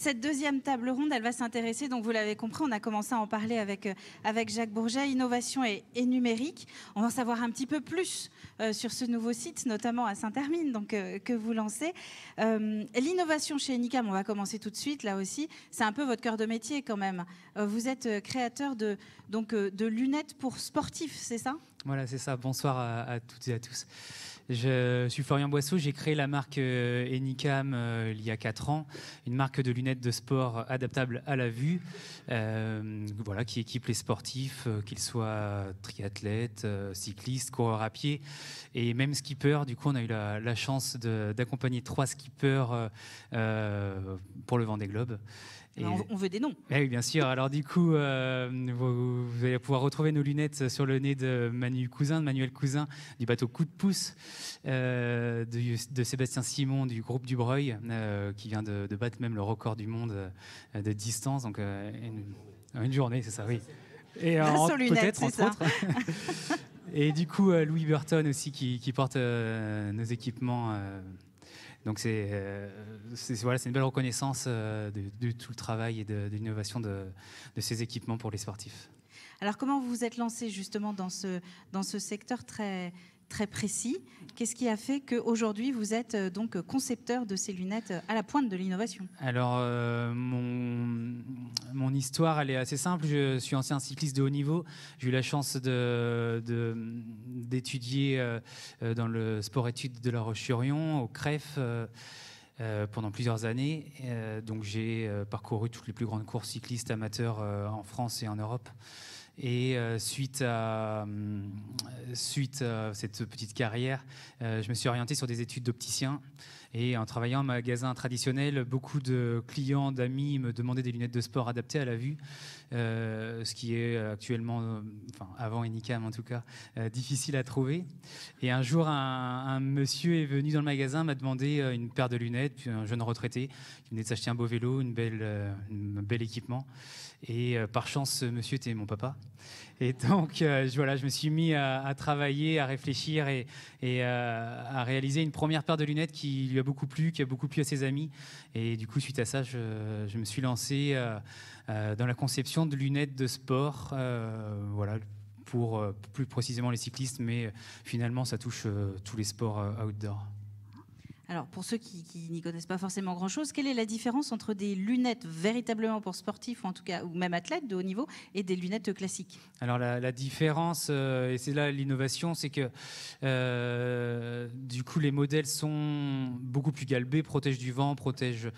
Cette deuxième table ronde, elle va s'intéresser, donc vous l'avez compris, on a commencé à en parler avec Jacques Bourget, innovation et numérique. On va en savoir un petit peu plus sur ce nouveau site, notamment à Saint-Hermine, donc, que vous lancez. L'innovation chez Enicam, on va commencer tout de suite, là aussi, c'est un peu votre cœur de métier quand même. Vous êtes créateur de lunettes pour sportifs, c'est ça ? Voilà, c'est ça. Bonsoir à toutes et à tous. Je suis Florian Boisseau, j'ai créé la marque Enicam il y a 4 ans, une marque de lunettes de sport adaptables à la vue, voilà, qui équipe les sportifs, qu'ils soient triathlètes, cyclistes, coureurs à pied et même skippers. Du coup, on a eu la chance d'accompagner 3 skippers pour le Vendée Globe. Et on veut des noms. Oui, bien sûr. Alors du coup, vous allez pouvoir retrouver nos lunettes sur le nez de Manuel Cousin, du bateau Coup de Pouce, de Sébastien Simon du groupe Dubreuil, qui vient de battre même le record du monde de distance. Donc une journée, c'est ça, oui. Et peut-être, entre autres. Et du coup, Louis Burton aussi qui porte nos équipements. Donc c'est une belle reconnaissance de tout le travail et de l'innovation de ces équipements pour les sportifs. Alors comment vous vous êtes lancé justement dans ce secteur très, très précis ? Qu'est-ce qui a fait qu'aujourd'hui vous êtes donc concepteur de ces lunettes à la pointe de l'innovation ? Alors mon histoire, elle est assez simple. Je suis ancien cycliste de haut niveau. J'ai eu la chance d'étudier dans le sport-études de La Roche-sur-Yon, au CREF, pendant plusieurs années. Donc j'ai parcouru toutes les plus grandes courses cyclistes amateurs en France et en Europe. Et suite à cette petite carrière, je me suis orienté sur des études d'opticien. Et en travaillant en magasin traditionnel, beaucoup de clients, d'amis me demandaient des lunettes de sport adaptées à la vue, ce qui est actuellement, avant Enicam en tout cas, difficile à trouver. Et un jour, un monsieur est venu dans le magasin, m'a demandé une paire de lunettes, puis un jeune retraité qui venait de s'acheter un beau vélo, un bel équipement. Et par chance, ce monsieur était mon papa. Et donc, je me suis mis à travailler, à réfléchir et à réaliser une première paire de lunettes qui lui a beaucoup plu, qui a beaucoup plu à ses amis. Et du coup, suite à ça, je me suis lancé dans la conception de lunettes de sport, voilà, pour plus précisément les cyclistes, mais finalement, ça touche tous les sports outdoor. Alors, pour ceux qui n'y connaissent pas forcément grand-chose, quelle est la différence entre des lunettes véritablement pour sportifs, ou en tout cas, ou même athlètes de haut niveau, et des lunettes classiques ? Alors, la différence, et c'est là l'innovation, c'est que du coup, les modèles sont beaucoup plus galbés, protègent du vent, protègent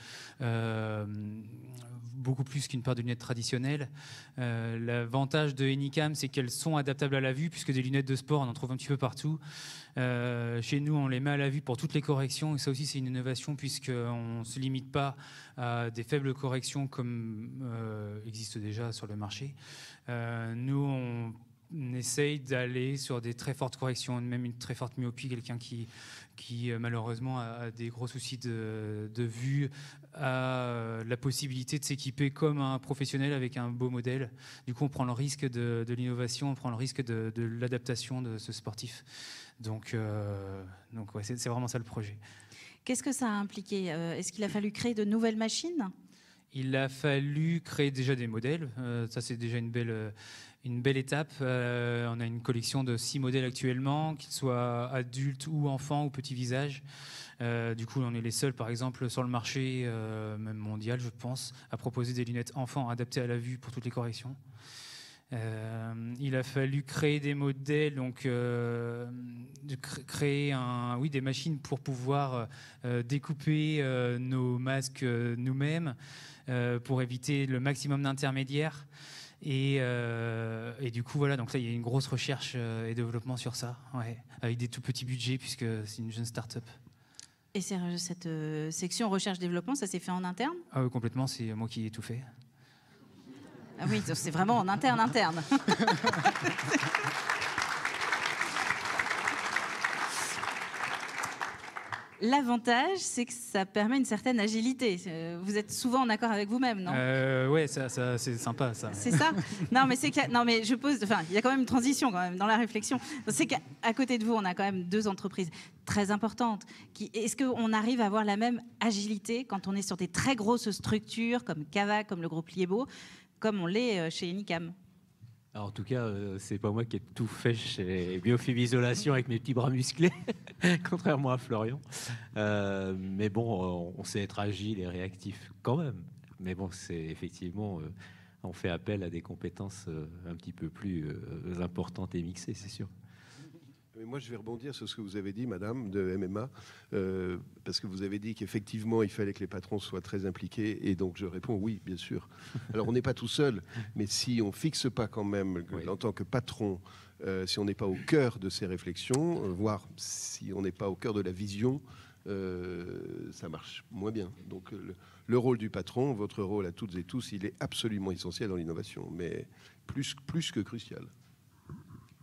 beaucoup plus qu'une paire de lunettes traditionnelles. L'avantage de Enicam, c'est qu'elles sont adaptables à la vue, puisque des lunettes de sport, on en trouve un petit peu partout. Chez nous, on les met à la vue pour toutes les corrections, et ça aussi, c'est une innovation, puisqu'on ne se limite pas à des faibles corrections comme existent déjà sur le marché. Nous, on essaye d'aller sur des très fortes corrections, même une très forte myopie. Quelqu'un qui malheureusement a des gros soucis de vue a la possibilité de s'équiper comme un professionnel avec un beau modèle. Du coup, on prend le risque de l'innovation, on prend le risque de l'adaptation de ce sportif. Donc ouais, c'est vraiment ça le projet. Qu'est-ce que ça a impliqué ? Est-ce qu'il a fallu créer de nouvelles machines ? Il a fallu créer déjà des modèles. Ça, c'est déjà une belle étape. On a une collection de 6 modèles actuellement, qu'ils soient adultes ou enfants ou petits visages. Du coup, on est les seuls, par exemple, sur le marché, même mondial, je pense, à proposer des lunettes enfants adaptées à la vue pour toutes les corrections. Il a fallu créer des modèles, donc créer des machines pour pouvoir découper nos masques nous-mêmes, pour éviter le maximum d'intermédiaires. Et du coup, voilà, donc là, il y a une grosse recherche et développement sur ça, ouais, avec des tout petits budgets, puisque c'est une jeune start-up. Et cette section recherche-développement, ça s'est fait en interne ? Ah oui, complètement, c'est moi qui ai tout fait. Ah oui, c'est vraiment en interne. L'avantage, c'est que ça permet une certaine agilité. Vous êtes souvent en accord avec vous-même, non? Ouais, ça, c'est sympa, ça. C'est ça. Non, mais non, mais je pose. Enfin, il y a quand même une transition quand même dans la réflexion. C'est qu'à côté de vous, on a quand même deux entreprises très importantes. Est-ce qu'on arrive à avoir la même agilité quand on est sur des très grosses structures comme Cavac, comme le groupe Liebo, comme on l'est chez Unicam? Alors, en tout cas, c'est pas moi qui ai tout fait chez Biofib Isolation avec mes petits bras musclés, contrairement à Florian. Mais bon, on sait être agile et réactif quand même. Mais bon, c'est effectivement, on fait appel à des compétences un petit peu plus importantes et mixées, c'est sûr. Mais moi, je vais rebondir sur ce que vous avez dit, madame, de MMA, parce que vous avez dit qu'effectivement, il fallait que les patrons soient très impliqués, et donc je réponds oui, bien sûr. Alors, on n'est pas tout seul, mais si on ne fixe pas quand même, Oui. en tant que patron, si on n'est pas au cœur de ces réflexions, voire si on n'est pas au cœur de la vision, ça marche moins bien. Donc, le rôle du patron, votre rôle à toutes et tous, il est absolument essentiel dans l'innovation, mais plus que crucial.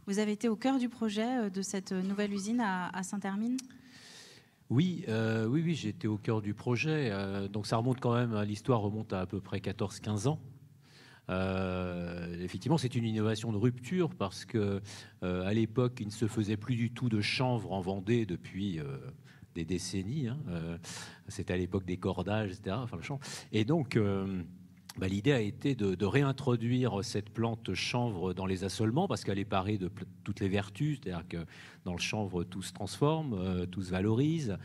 Vous avez été au cœur du projet de cette nouvelle usine à Saint-Hermine? Oui, oui, j'ai été au cœur du projet. Donc ça remonte quand même, l'histoire remonte à peu près 14-15 ans. Effectivement, c'est une innovation de rupture parce que à l'époque, il ne se faisait plus du tout de chanvre en Vendée depuis des décennies. C'était à l'époque des cordages, etc. Enfin, le chanvre. Et donc, l'idée a été de réintroduire cette plante chanvre dans les assolements parce qu'elle est parée de toutes les vertus, c'est-à-dire que dans le chanvre, tout se transforme, tout se valorise.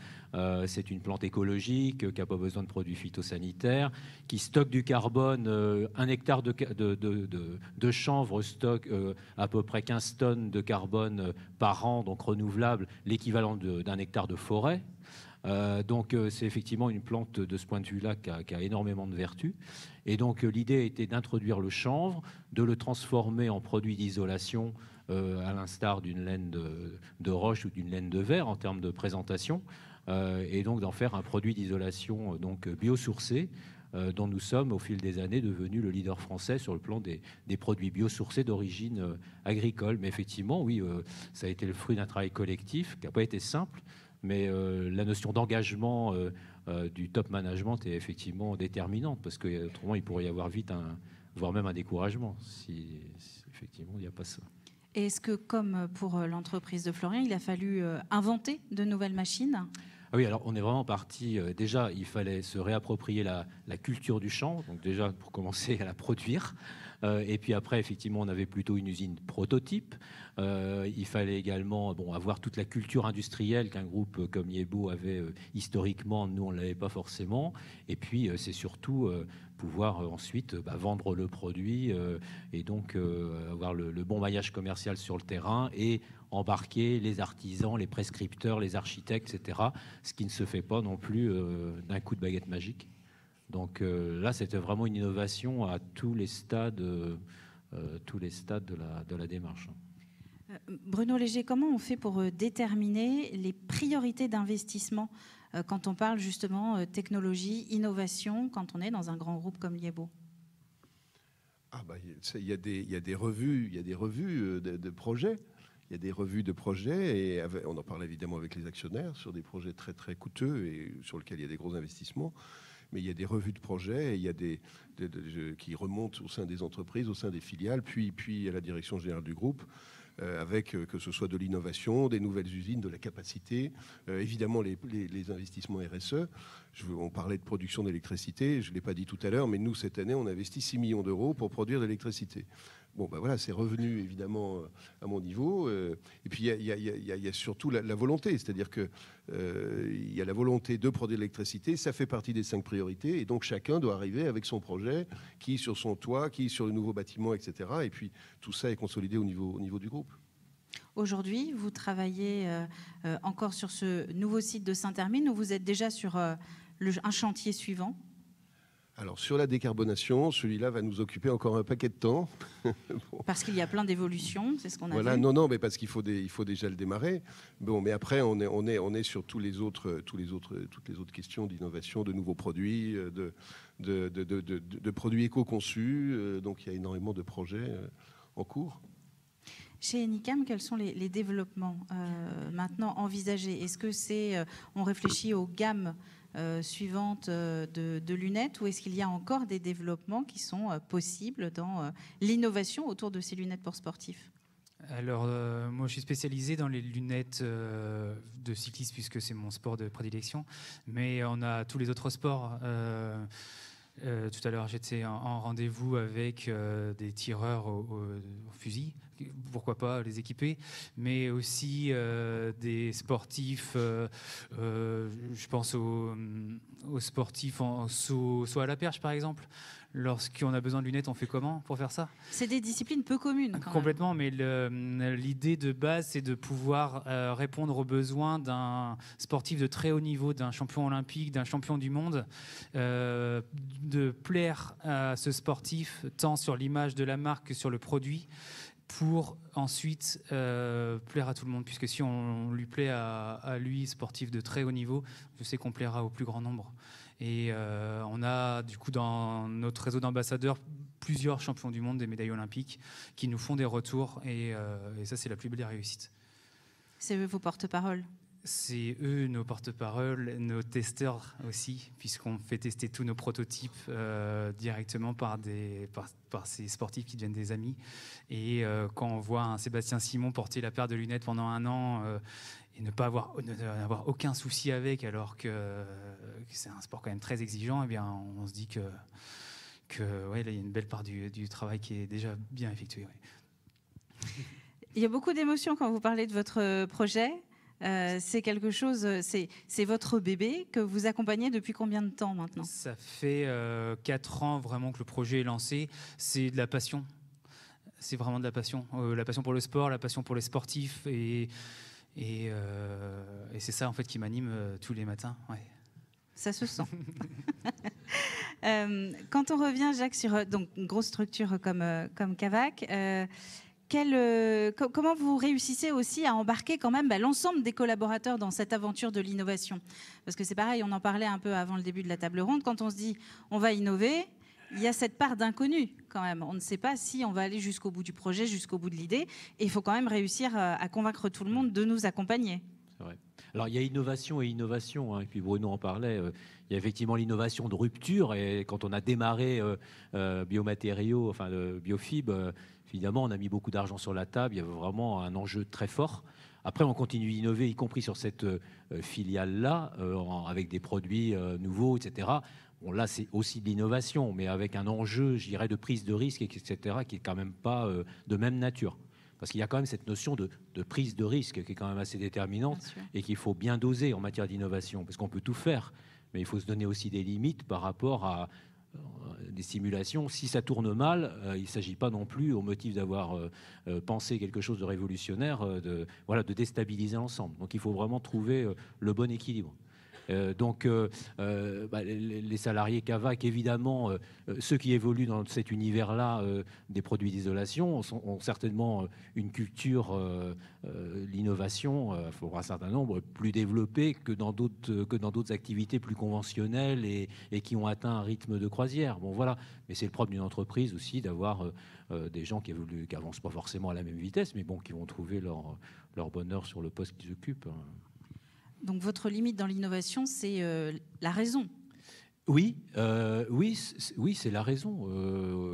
C'est une plante écologique qui n'a pas besoin de produits phytosanitaires, qui stocke du carbone. 1 hectare de chanvre stocke à peu près 15 tonnes de carbone par an, donc renouvelable, l'équivalent d'un hectare de forêt. Donc c'est effectivement une plante de ce point de vue-là qui a énormément de vertus. Et donc l'idée était d'introduire le chanvre, de le transformer en produit d'isolation à l'instar d'une laine de roche ou d'une laine de verre en termes de présentation, et donc d'en faire un produit d'isolation donc biosourcé, dont nous sommes au fil des années devenus le leader français sur le plan des produits biosourcés d'origine agricole. Mais effectivement, oui, ça a été le fruit d'un travail collectif qui n'a pas été simple. Mais la notion d'engagement du top management est effectivement déterminante parce qu'autrement, il pourrait y avoir vite voire même un découragement si effectivement il n'y a pas ça. Et est-ce que, comme pour l'entreprise de Florian, il a fallu inventer de nouvelles machines? Ah oui, alors on est vraiment parti. Déjà, il fallait se réapproprier la culture du chanvre, donc déjà pour commencer à la produire. Et puis après, effectivement, on avait plutôt une usine prototype. Il fallait également avoir toute la culture industrielle qu'un groupe comme Liebo avait historiquement. Nous, on ne l'avait pas forcément. Et puis, c'est surtout pouvoir ensuite vendre le produit et donc avoir le bon maillage commercial sur le terrain et embarquer les artisans, les prescripteurs, les architectes, etc. Ce qui ne se fait pas non plus d'un coup de baguette magique. Donc là, c'était vraiment une innovation à tous les stades de la démarche. Bruno Léger, comment on fait pour déterminer les priorités d'investissement quand on parle justement technologie, innovation, quand on est dans un grand groupe comme Liebo? Il y a des revues, de projets. Il y a des revues de projets et on en parle évidemment avec les actionnaires sur des projets très très coûteux et sur lesquels il y a des gros investissements. Mais il y a des revues de projets, et il y a qui remontent au sein des entreprises, au sein des filiales, puis à la direction générale du groupe, avec que ce soit de l'innovation, des nouvelles usines, de la capacité, évidemment les investissements RSE. On parlait de production d'électricité, je ne l'ai pas dit tout à l'heure, mais nous, cette année, on investit 6 millions d'euros pour produire de l'électricité. Bon, voilà, c'est revenu évidemment à mon niveau. Et puis il y a surtout la volonté, c'est-à-dire que il y a la volonté de produire de l'électricité, ça fait partie des 5 priorités, et donc chacun doit arriver avec son projet, qui sur son toit, qui sur le nouveau bâtiment, etc. Et puis tout ça est consolidé au niveau du groupe. Aujourd'hui, vous travaillez encore sur ce nouveau site de Saint-Hermine, ou vous êtes déjà sur un chantier suivant? Alors, sur la décarbonation, celui-là va nous occuper encore un paquet de temps. Bon. Parce qu'il y a plein d'évolutions, c'est ce qu'on a vu. Non, mais parce qu'il faut déjà le démarrer. Bon, mais après, on est sur toutes les autres questions d'innovation, de nouveaux produits, de produits éco-conçus. Donc, il y a énormément de projets en cours. Chez Enicam, quels sont les développements maintenant envisagés? Est-ce que on réfléchit aux gammes suivantes de lunettes, ou est-ce qu'il y a encore des développements qui sont possibles dans l'innovation autour de ces lunettes pour sportifs? Alors, moi, je suis spécialisé dans les lunettes de cycliste, puisque c'est mon sport de prédilection. Mais on a tous les autres sports. Tout à l'heure, j'étais en rendez-vous avec des tireurs au fusil. Pourquoi pas les équiper, mais aussi des sportifs. Je pense aux sportifs en saut à la perche, par exemple. Lorsqu'on a besoin de lunettes, on fait comment pour faire ça? C'est des disciplines peu communes. Complètement, mais l'idée de base, c'est de pouvoir répondre aux besoins d'un sportif de très haut niveau, d'un champion olympique, d'un champion du monde, de plaire à ce sportif tant sur l'image de la marque que sur le produit, pour ensuite plaire à tout le monde, puisque si on lui plaît à lui, sportif de très haut niveau, je sais qu'on plaira au plus grand nombre. Et on a du coup dans notre réseau d'ambassadeurs plusieurs champions du monde, des médailles olympiques, qui nous font des retours, et ça, c'est la plus belle des réussites. C'est eux vos porte-paroles? C'est eux nos porte-paroles, nos testeurs aussi, puisqu'on fait tester tous nos prototypes directement par ces sportifs qui deviennent des amis. Et quand on voit un Sébastien Simon porter la paire de lunettes pendant 1 an et ne avoir aucun souci avec, alors que c'est un sport quand même très exigeant, eh bien, on se dit que ouais, là, il y a une belle part du travail qui est déjà bien effectué. Ouais. Il y a beaucoup d'émotions quand vous parlez de votre projet. C'est quelque chose, c'est votre bébé que vous accompagnez depuis combien de temps maintenant? Ça fait 4 ans vraiment que le projet est lancé. C'est de la passion. C'est vraiment de la passion. La passion pour le sport, la passion pour les sportifs. Et c'est ça en fait qui m'anime tous les matins. Ouais. Ça se sent. Quand on revient, Jacques, sur donc, une grosse structure comme Cavac, comment vous réussissez aussi à embarquer quand même l'ensemble des collaborateurs dans cette aventure de l'innovation? Parce que c'est pareil, on en parlait un peu avant le début de la table ronde, quand on se dit on va innover, il y a cette part d'inconnu quand même. On ne sait pas si on va aller jusqu'au bout du projet, jusqu'au bout de l'idée, et il faut quand même réussir à convaincre tout le monde de nous accompagner. C'est vrai. Alors il y a innovation et innovation, hein, et puis Bruno en parlait. Il y a effectivement l'innovation de rupture, et quand on a démarré biomatériaux, enfin le biofib, évidemment on a mis beaucoup d'argent sur la table. Il y avait vraiment un enjeu très fort. Après, on continue d'innover, y compris sur cette filiale-là, avec des produits nouveaux, etc. Bon, là, c'est aussi de l'innovation, mais avec un enjeu, je dirais, de prise de risque, etc., qui est quand même pas de même nature. Parce qu'il y a quand même cette notion de prise de risque qui est quand même assez déterminante et qu'il faut bien doser en matière d'innovation. Parce qu'on peut tout faire, mais il faut se donner aussi des limites par rapport à des simulations. Si ça tourne mal, il ne s'agit pas non plus, au motif d'avoir pensé quelque chose de révolutionnaire, de déstabiliser l'ensemble. Donc il faut vraiment trouver le bon équilibre. Les salariés Cavac, évidemment, ceux qui évoluent dans cet univers-là des produits d'isolation ont certainement une culture, l'innovation, pour un certain nombre, plus développée que dans d'autres activités plus conventionnelles et qui ont atteint un rythme de croisière. Bon, voilà. Mais c'est le propre d'une entreprise aussi d'avoir des gens qui évoluent, qui avancent pas forcément à la même vitesse, mais bon, qui vont trouver leur bonheur sur le poste qu'ils occupent. Donc votre limite dans l'innovation, c'est la raison. Oui, c'est la raison.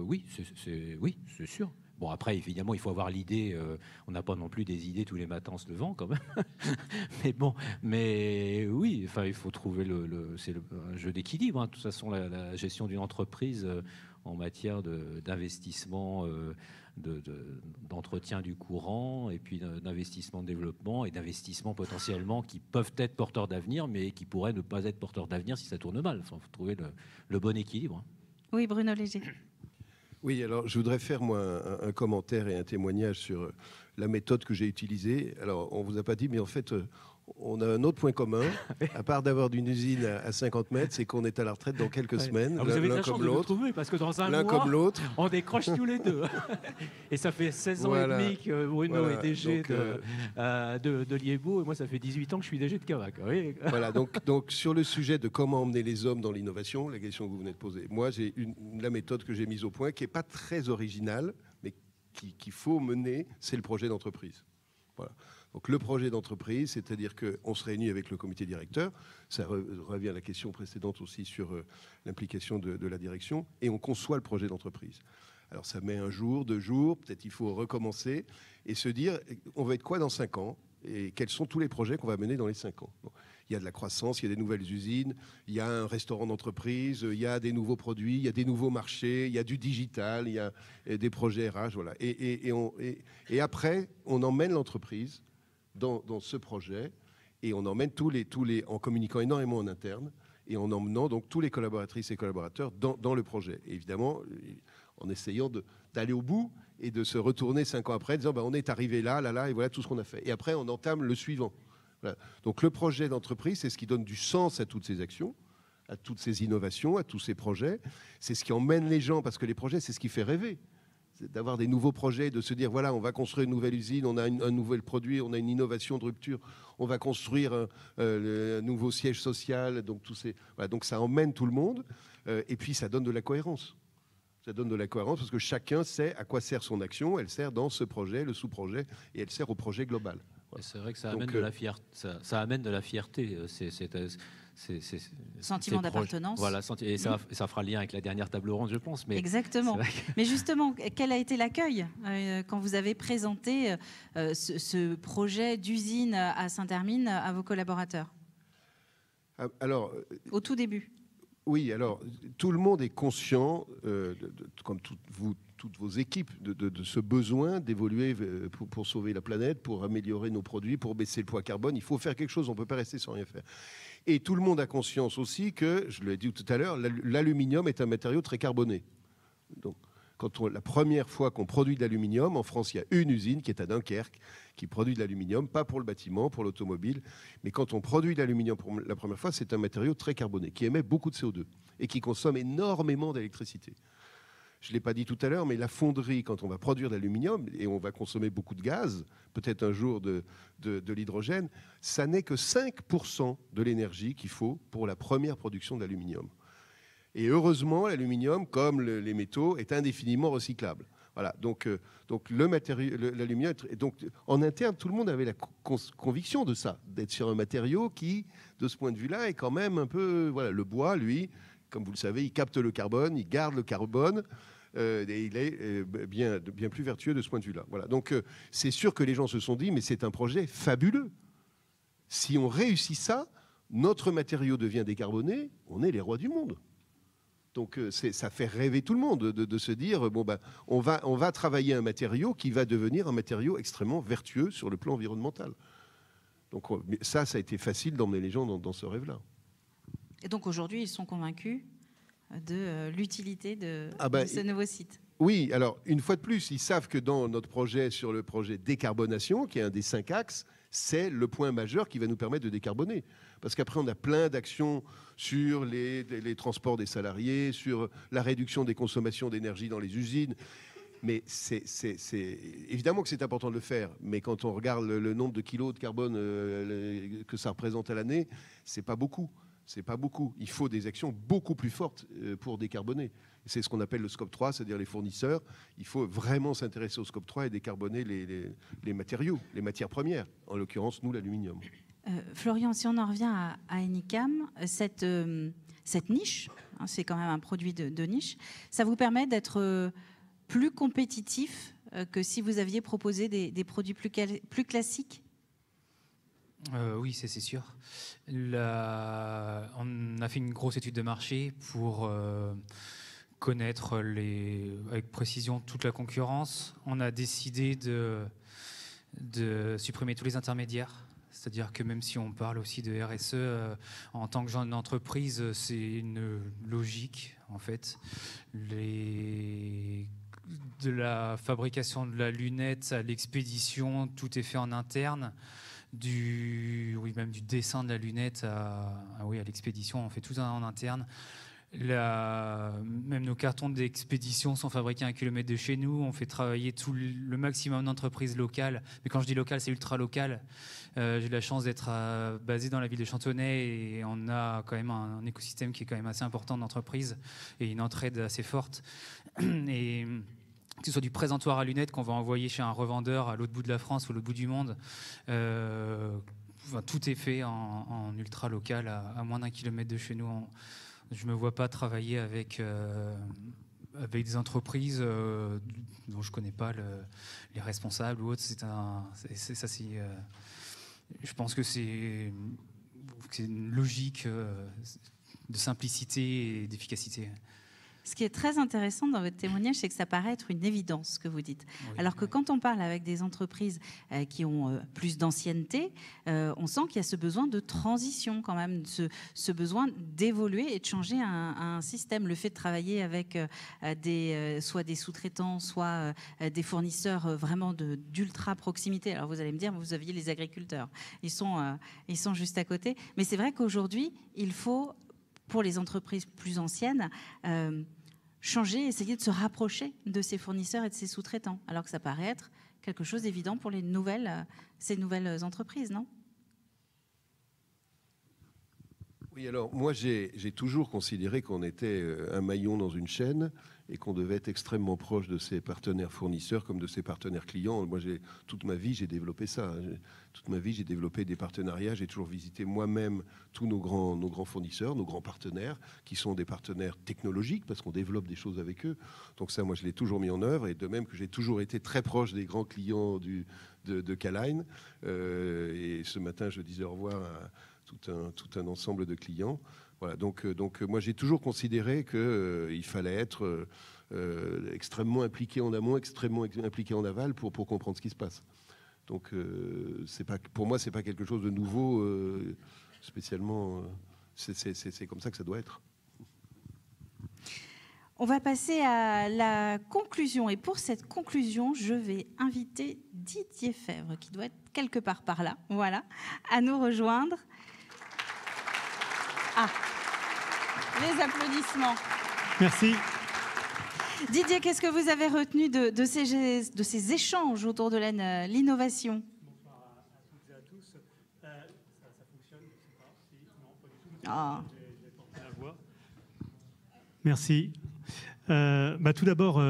Oui, c'est sûr. Bon, après, évidemment, il faut avoir l'idée. On n'a pas non plus des idées tous les matins en se levant, quand même. mais oui, enfin, il faut trouver c'est un jeu d'équilibre. Hein. De toute façon, la gestion d'une entreprise en matière d'investissement, d'entretien du courant, et puis d'investissement de développement, et d'investissement potentiellement qui peuvent être porteurs d'avenir, mais qui pourraient ne pas être porteurs d'avenir si ça tourne mal. Enfin, il faut trouver le bon équilibre. Oui, Bruno Léger. Oui, alors je voudrais faire moi un commentaire et un témoignage sur la méthode que j'ai utilisée. Alors, on ne vous a pas dit, mais en fait, on a un autre point commun, à part d'avoir une usine à 50 mètres, c'est qu'on est à la retraite dans quelques semaines. Alors vous avez de la chance de nous trouver, parce que dans un mois, comme l'autre, on décroche tous les deux. Et ça fait 16 ans et demi que Bruno est DG de Liebo, et moi ça fait 18 ans que je suis DG de Cavac. Oui. Voilà, donc sur le sujet de comment emmener les hommes dans l'innovation, la question que vous venez de poser, moi j'ai la méthode que j'ai mise au point, qui n'est pas très originale, mais qu'il faut mener, c'est le projet d'entreprise. Voilà. Donc le projet d'entreprise, c'est-à-dire qu'on se réunit avec le comité directeur, ça revient à la question précédente aussi sur l'implication de la direction, et on conçoit le projet d'entreprise. Alors ça met 1 jour, 2 jours, peut-être il faut recommencer et se dire on va être quoi dans 5 ans et quels sont tous les projets qu'on va mener dans les 5 ans. Bon, il y a de la croissance, il y a des nouvelles usines, il y a un restaurant d'entreprise, il y a des nouveaux produits, il y a des nouveaux marchés, il y a du digital, il y a des projets RH, voilà. Et après, on emmène l'entreprise dans ce projet et on emmène tous les en communiquant énormément en interne et en emmenant donc tous les collaboratrices et collaborateurs dans le projet. Et évidemment, en essayant d'aller au bout et de se retourner 5 ans après, en disant on est arrivé là, et voilà tout ce qu'on a fait. Et après, on entame le suivant. Voilà. Donc le projet d'entreprise, c'est ce qui donne du sens à toutes ces actions, à toutes ces innovations, à tous ces projets. C'est ce qui emmène les gens, parce que les projets, c'est ce qui fait rêver. C'est d'avoir des nouveaux projets, de se dire, voilà, on va construire une nouvelle usine, on a un nouvel produit, on a une innovation de rupture, on va construire un nouveau siège social. Donc, voilà, donc ça emmène tout le monde, et puis ça donne de la cohérence. Ça donne de la cohérence parce que chacun sait à quoi sert son action. Elle sert dans ce projet, le sous-projet, et elle sert au projet global. Voilà. C'est vrai que ça amène de la fierté. Ça amène de la fierté. Sentiment d'appartenance. Voilà, et ça fera lien avec la dernière table ronde, je pense. Mais exactement. Mais justement, quel a été l'accueil quand vous avez présenté ce projet d'usine à Saint-Hermine à vos collaborateurs? Alors, au tout début. Oui, alors tout le monde est conscient, comme toutes vos équipes, de ce besoin d'évoluer pour sauver la planète, pour améliorer nos produits, pour baisser le poids carbone. Il faut faire quelque chose, on ne peut pas rester sans rien faire. Et tout le monde a conscience aussi que, je l'ai dit tout à l'heure, l'aluminium est un matériau très carboné. Donc, la première fois qu'on produit de l'aluminium, en France, il y a une usine qui est à Dunkerque, qui produit de l'aluminium, pas pour le bâtiment, pour l'automobile. Mais quand on produit de l'aluminium pour la première fois, c'est un matériau très carboné, qui émet beaucoup de CO2 et qui consomme énormément d'électricité. Je ne l'ai pas dit tout à l'heure, mais la fonderie, quand on va produire de l'aluminium, et on va consommer beaucoup de gaz, peut-être un jour de l'hydrogène, ça n'est que 5% de l'énergie qu'il faut pour la première production d'aluminium. Et heureusement, l'aluminium, comme les métaux, est indéfiniment recyclable. Voilà, donc l'aluminium, donc en interne, tout le monde avait la conviction de ça, d'être sur un matériau qui, de ce point de vue-là, est quand même un peu... Voilà, le bois, lui, comme vous le savez, il capte le carbone, il garde le carbone, et il est bien plus vertueux de ce point de vue-là. Voilà, donc c'est sûr que les gens se sont dit, mais c'est un projet fabuleux. Si on réussit ça, notre matériau devient décarboné, on est les rois du monde. Donc ça fait rêver tout le monde de se dire on va travailler un matériau qui va devenir un matériau extrêmement vertueux sur le plan environnemental. Donc ça a été facile d'emmener les gens dans ce rêve-là. Et donc aujourd'hui, ils sont convaincus de l'utilité de ce nouveau site. Oui, alors une fois de plus, ils savent que dans notre projet, sur le projet décarbonation, qui est un des 5 axes, c'est le point majeur qui va nous permettre de décarboner. Parce qu'après, on a plein d'actions sur les transports des salariés, sur la réduction des consommations d'énergie dans les usines. Mais c'est évidemment que c'est important de le faire. Mais quand on regarde le nombre de kilos de carbone que ça représente à l'année, c'est pas beaucoup. C'est pas beaucoup. Il faut des actions beaucoup plus fortes pour décarboner. C'est ce qu'on appelle le scope 3, c'est-à-dire les fournisseurs. Il faut vraiment s'intéresser au scope 3 et décarboner les matériaux, les matières premières. En l'occurrence, nous, l'aluminium. Florian, si on en revient à Enicam, cette niche, hein, c'est quand même un produit de niche, ça vous permet d'être plus compétitif que si vous aviez proposé des produits plus classiques? Oui, c'est sûr. On a fait une grosse étude de marché pour connaître avec précision toute la concurrence. On a décidé de supprimer tous les intermédiaires. C'est-à-dire que même si on parle aussi de RSE, en tant que jeune entreprise, c'est une logique, en fait. De la fabrication de la lunette à l'expédition, tout est fait en interne. Même du dessin de la lunette à l'expédition, on fait tout en interne. Même nos cartons d'expédition sont fabriqués à 1 kilomètre de chez nous. On fait travailler le maximum d'entreprises locales. Mais quand je dis local, c'est ultra local. J'ai la chance d'être basé dans la ville de Chantonnay et on a quand même un écosystème qui est quand même assez important d'entreprises et une entraide assez forte. Et que ce soit du présentoir à lunettes qu'on va envoyer chez un revendeur à l'autre bout de la France ou à l'autre bout du monde. Tout est fait en ultra local, à moins d'1 kilomètre de chez nous. Je ne me vois pas travailler avec des entreprises dont je ne connais pas les responsables ou autres. Je pense que c'est une logique de simplicité et d'efficacité. Ce qui est très intéressant dans votre témoignage, c'est que ça paraît être une évidence, ce que vous dites. Oui, alors que quand on parle avec des entreprises qui ont plus d'ancienneté, on sent qu'il y a ce besoin de transition quand même, ce besoin d'évoluer et de changer un système. Le fait de travailler avec soit des sous-traitants, soit des fournisseurs vraiment d'ultra proximité. Alors vous allez me dire, vous aviez les agriculteurs. Ils sont juste à côté. Mais c'est vrai qu'aujourd'hui, il faut, pour les entreprises plus anciennes, changer, essayer de se rapprocher de ces fournisseurs et de ces sous-traitants, alors que ça paraît être quelque chose d'évident pour ces nouvelles entreprises, non ? Oui, alors moi j'ai toujours considéré qu'on était un maillon dans une chaîne et qu'on devait être extrêmement proche de ses partenaires fournisseurs comme de ses partenaires clients. Moi, toute ma vie, j'ai développé ça. Toute ma vie, j'ai développé des partenariats. J'ai toujours visité moi-même tous nos grands fournisseurs, nos grands partenaires, qui sont des partenaires technologiques parce qu'on développe des choses avec eux. Donc ça, moi, je l'ai toujours mis en œuvre. Et de même que j'ai toujours été très proche des grands clients de K-Line. Et ce matin, je disais au revoir à tout un ensemble de clients. Voilà, donc moi j'ai toujours considéré qu'il fallait être extrêmement impliqué en amont, extrêmement impliqué en aval pour comprendre ce qui se passe. Donc pour moi c'est pas quelque chose de nouveau spécialement. C'est comme ça que ça doit être. On va passer à la conclusion. Et pour cette conclusion, je vais inviter Didier Fèvre, qui doit être quelque part par là, voilà, à nous rejoindre. Ah, les applaudissements. Merci. Didier, qu'est-ce que vous avez retenu de ces échanges autour de l'innovation ? Bonsoir à toutes et à tous. Ça fonctionne, je ne sais pas. Si, non, pas du tout. Ah. J'ai porté la voix. Merci. Tout d'abord,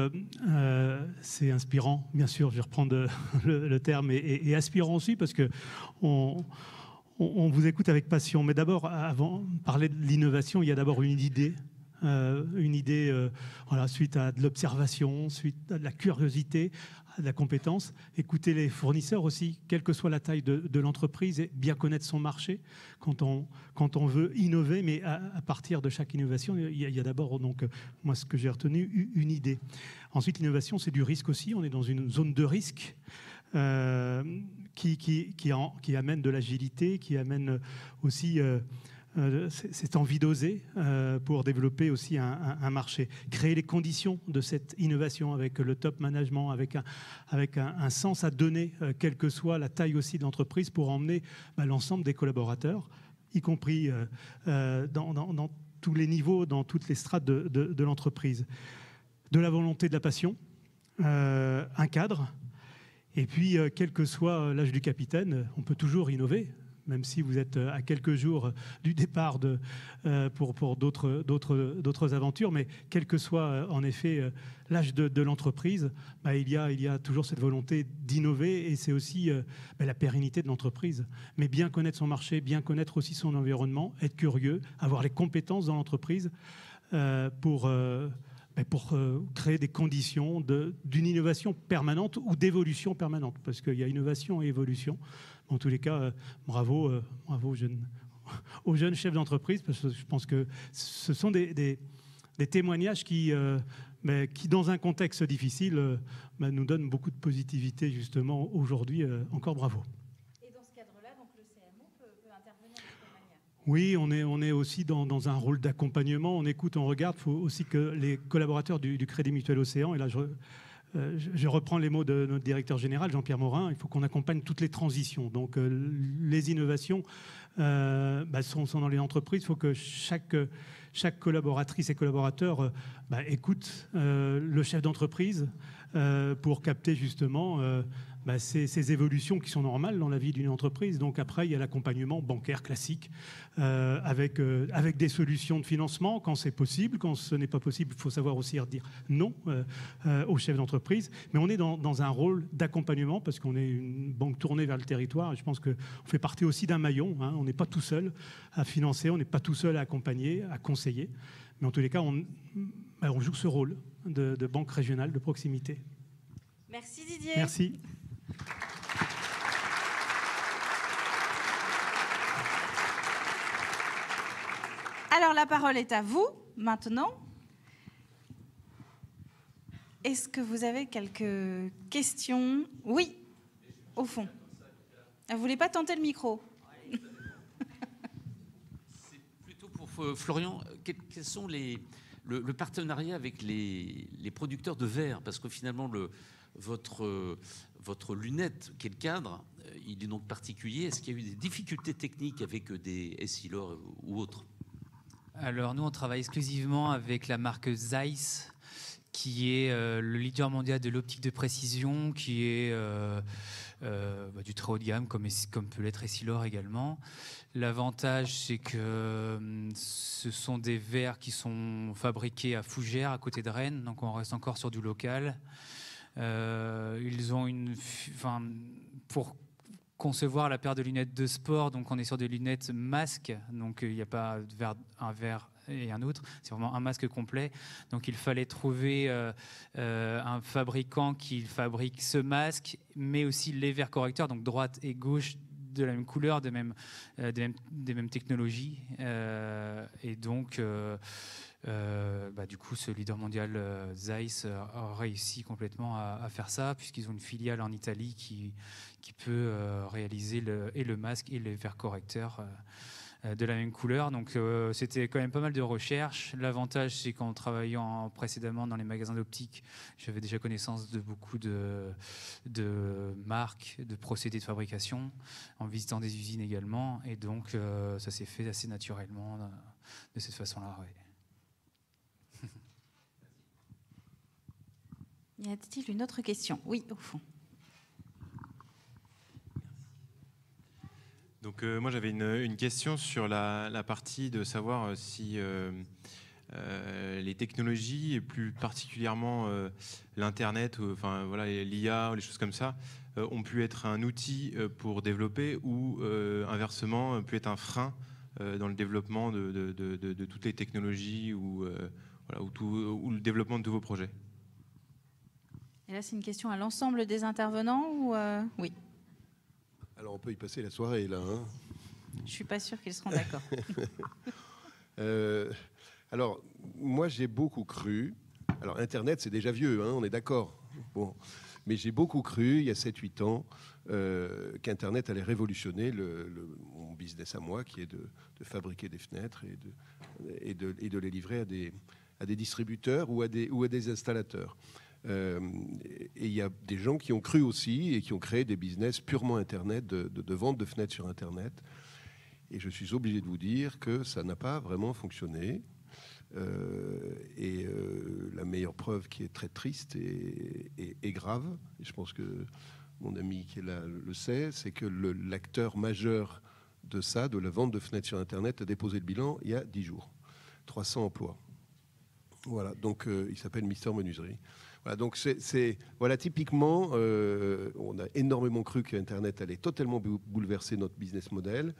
c'est inspirant, bien sûr, je vais reprendre le terme, et aspirant aussi, parce que on vous écoute avec passion. Mais d'abord, avant de parler de l'innovation, il y a d'abord une idée. Suite à de l'observation, suite à de la curiosité, à de la compétence. Écouter les fournisseurs aussi, quelle que soit la taille de l'entreprise, et bien connaître son marché quand on veut innover. Mais à partir de chaque innovation, il y a d'abord, donc, moi, ce que j'ai retenu, une idée. Ensuite, l'innovation, c'est du risque aussi. On est dans une zone de risque. Qui amène de l'agilité, qui amène aussi cette envie d'oser pour développer aussi un marché. Créer les conditions de cette innovation avec le top management, avec un sens à donner, quelle que soit la taille aussi de l'entreprise, pour emmener l'ensemble des collaborateurs, y compris dans tous les niveaux, dans toutes les strates de l'entreprise. De la volonté, de la passion, un cadre. Et puis, quel que soit l'âge du capitaine, on peut toujours innover, même si vous êtes à quelques jours du départ pour d'autres aventures. Mais quel que soit, en effet, l'âge de l'entreprise, il y a toujours cette volonté d'innover, et c'est aussi la pérennité de l'entreprise. Mais bien connaître son marché, bien connaître aussi son environnement, être curieux, avoir les compétences dans l'entreprise pour créer des conditions d'une innovation permanente ou d'évolution permanente, parce qu'il y a innovation et évolution. En tous les cas, bravo aux jeunes chefs d'entreprise, parce que je pense que ce sont des témoignages qui, dans un contexte difficile, nous donnent beaucoup de positivité, justement, aujourd'hui. Encore bravo. Oui, on est aussi dans un rôle d'accompagnement. On écoute, on regarde. Il faut aussi que les collaborateurs du Crédit Mutuel Océan, et là je reprends les mots de notre directeur général, Jean-Pierre Morin, il faut qu'on accompagne toutes les transitions. Donc les innovations sont dans les entreprises. Il faut que chaque collaboratrice et collaborateur écoute le chef d'entreprise pour capter justement ces évolutions qui sont normales dans la vie d'une entreprise. Donc après, il y a l'accompagnement bancaire classique avec des solutions de financement quand c'est possible. Quand ce n'est pas possible, il faut savoir aussi dire non aux chefs d'entreprise. Mais on est dans un rôle d'accompagnement parce qu'on est une banque tournée vers le territoire. Et je pense qu'on fait partie aussi d'un maillon. Hein. On n'est pas tout seul à financer, on n'est pas tout seul à accompagner, à conseiller. Mais en tous les cas, on joue ce rôle de banque régionale de proximité. Merci Didier. Merci. Alors la parole est à vous maintenant. Est-ce que vous avez quelques questions? Oui, au fond. Vous ne voulez pas tenter le micro? C'est plutôt pour Florian. Quels sont le partenariat avec les producteurs de verre? Parce que finalement, votre lunette, qui est le cadre, il est donc particulier. Est-ce qu'il y a eu des difficultés techniques avec des Essilor ou autres? Alors nous, on travaille exclusivement avec la marque Zeiss, qui est le leader mondial de l'optique de précision, qui est du très haut de gamme, comme peut l'être Essilor également. L'avantage, c'est que ce sont des verres qui sont fabriqués à Fougères, à côté de Rennes, donc on reste encore sur du local. Ils ont pour concevoir la paire de lunettes de sport, donc on est sur des lunettes masques, donc il n'y a pas un verre et un autre, c'est vraiment un masque complet. Donc il fallait trouver un fabricant qui fabrique ce masque, mais aussi les verres correcteurs, donc droite et gauche, de la même couleur, des mêmes technologies. Et donc, du coup, ce leader mondial Zeiss a réussi complètement à faire ça, puisqu'ils ont une filiale en Italie qui peut réaliser le masque et les verres correcteurs de la même couleur. Donc c'était quand même pas mal de recherches. L'avantage, c'est qu'en travaillant précédemment dans les magasins d'optique, j'avais déjà connaissance de beaucoup de marques, de procédés de fabrication, en visitant des usines également. Et donc ça s'est fait assez naturellement de cette façon-là. Ouais. Y a-t-il une autre question? Oui, au fond. Donc moi j'avais une question sur la partie de savoir si les technologies et plus particulièrement l'internet, enfin voilà l'IA ou les choses comme ça ont pu être un outil pour développer ou inversement pu être un frein dans le développement de toutes les technologies ou le développement de nouveaux projets. Et là c'est une question à l'ensemble des intervenants ou oui. Alors on peut y passer la soirée là. Hein. Je ne suis pas sûre qu'ils seront d'accord. Alors moi j'ai beaucoup cru. Alors Internet c'est déjà vieux, hein, on est d'accord. Bon. Mais j'ai beaucoup cru il y a 7-8 ans qu'Internet allait révolutionner mon business à moi, qui est de fabriquer des fenêtres et de les livrer à des distributeurs ou à des installateurs. Et il y a des gens qui ont cru aussi et qui ont créé des business purement Internet, de vente de fenêtres sur Internet. Et je suis obligé de vous dire que ça n'a pas vraiment fonctionné. La meilleure preuve qui est très triste et grave, et je pense que mon ami qui est là le sait, c'est que l'acteur majeur de ça, de la vente de fenêtres sur Internet, a déposé le bilan il y a 10 jours. 300 emplois. Voilà, donc il s'appelle Mister Menuiserie. Voilà, donc voilà, typiquement, on a énormément cru qu'Internet allait totalement bouleverser notre business model.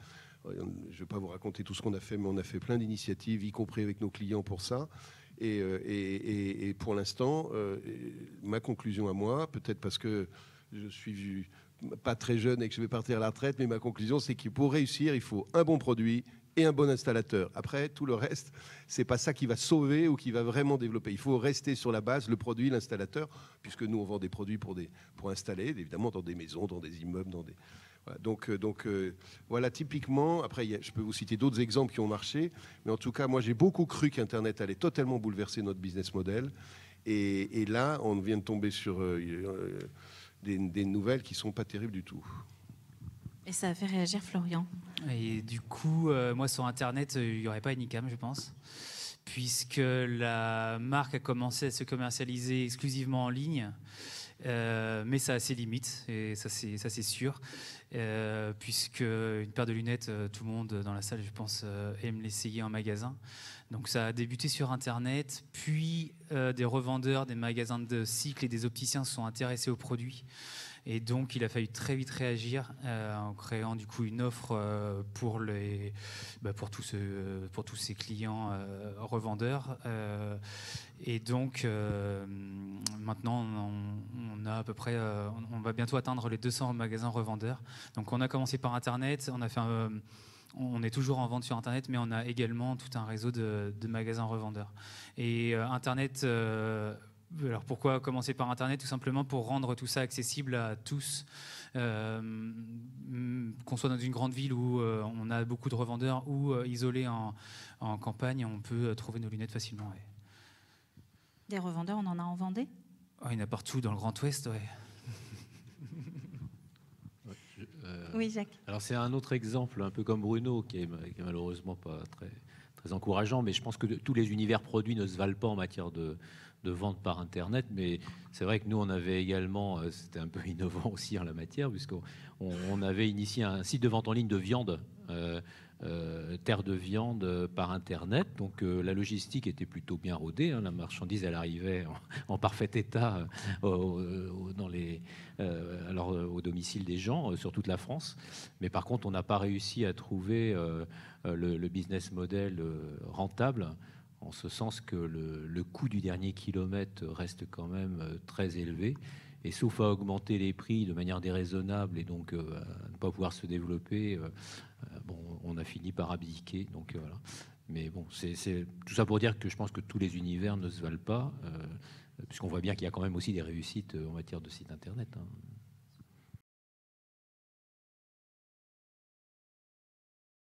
Je ne vais pas vous raconter tout ce qu'on a fait, mais on a fait plein d'initiatives, y compris avec nos clients pour ça. Et pour l'instant, ma conclusion à moi, peut-être parce que je suis pas très jeune et que je vais partir à la retraite, mais ma conclusion, c'est que pour réussir, il faut un bon produit et un bon installateur. Après, tout le reste, c'est pas ça qui va sauver ou qui va vraiment développer. Il faut rester sur la base, le produit, l'installateur, puisque nous, on vend des produits pour installer, évidemment, dans des maisons, dans des immeubles, dans des... Voilà, donc voilà, typiquement, après, je peux vous citer d'autres exemples qui ont marché, mais en tout cas, moi, j'ai beaucoup cru qu'Internet allait totalement bouleverser notre business model. Et là, on vient de tomber sur des nouvelles qui ne sont pas terribles du tout. Et ça a fait réagir Florian. Et du coup, moi sur Internet, il n'y aurait pas Anycam, je pense, puisque la marque a commencé à se commercialiser exclusivement en ligne. Mais ça a ses limites, et ça c'est sûr, puisque une paire de lunettes, tout le monde dans la salle, je pense, aime l'essayer en magasin. Donc ça a débuté sur Internet, puis des revendeurs, des magasins de cycles et des opticiens se sont intéressés aux produits. Et donc, il a fallu très vite réagir en créant du coup une offre pour tous ces clients revendeurs. Et donc, maintenant, on a à peu près, on va bientôt atteindre les 200 magasins revendeurs. Donc, on a commencé par Internet, on est toujours en vente sur Internet, mais on a également tout un réseau de magasins revendeurs. Et Internet. Alors pourquoi commencer par Internet? Tout simplement pour rendre tout ça accessible à tous, qu'on soit dans une grande ville où on a beaucoup de revendeurs ou isolé en campagne, on peut trouver nos lunettes facilement. Ouais. Des revendeurs, on en a en Vendée? Oh, il y en a partout dans le Grand Ouest, ouais. Oui, Jacques. Alors c'est un autre exemple, un peu comme Bruno, qui est malheureusement pas très encourageant, mais je pense que tous les univers produits ne se valent pas en matière de vente par Internet, mais c'est vrai que nous, on avait également, c'était un peu innovant aussi en la matière, puisqu'on avait initié un site de vente en ligne de viande, Terre de Viande, par Internet. Donc la logistique était plutôt bien rodée, hein. La marchandise, elle arrivait en parfait état au domicile des gens, sur toute la France. Mais par contre, on n'a pas réussi à trouver le business model rentable, en ce sens que le coût du dernier kilomètre reste quand même très élevé. Et sauf à augmenter les prix de manière déraisonnable et donc à ne pas pouvoir se développer, on a fini par abdiquer. Donc voilà. Mais bon, c'est tout ça pour dire que je pense que tous les univers ne se valent pas, puisqu'on voit bien qu'il y a quand même aussi des réussites en matière de site internet, hein.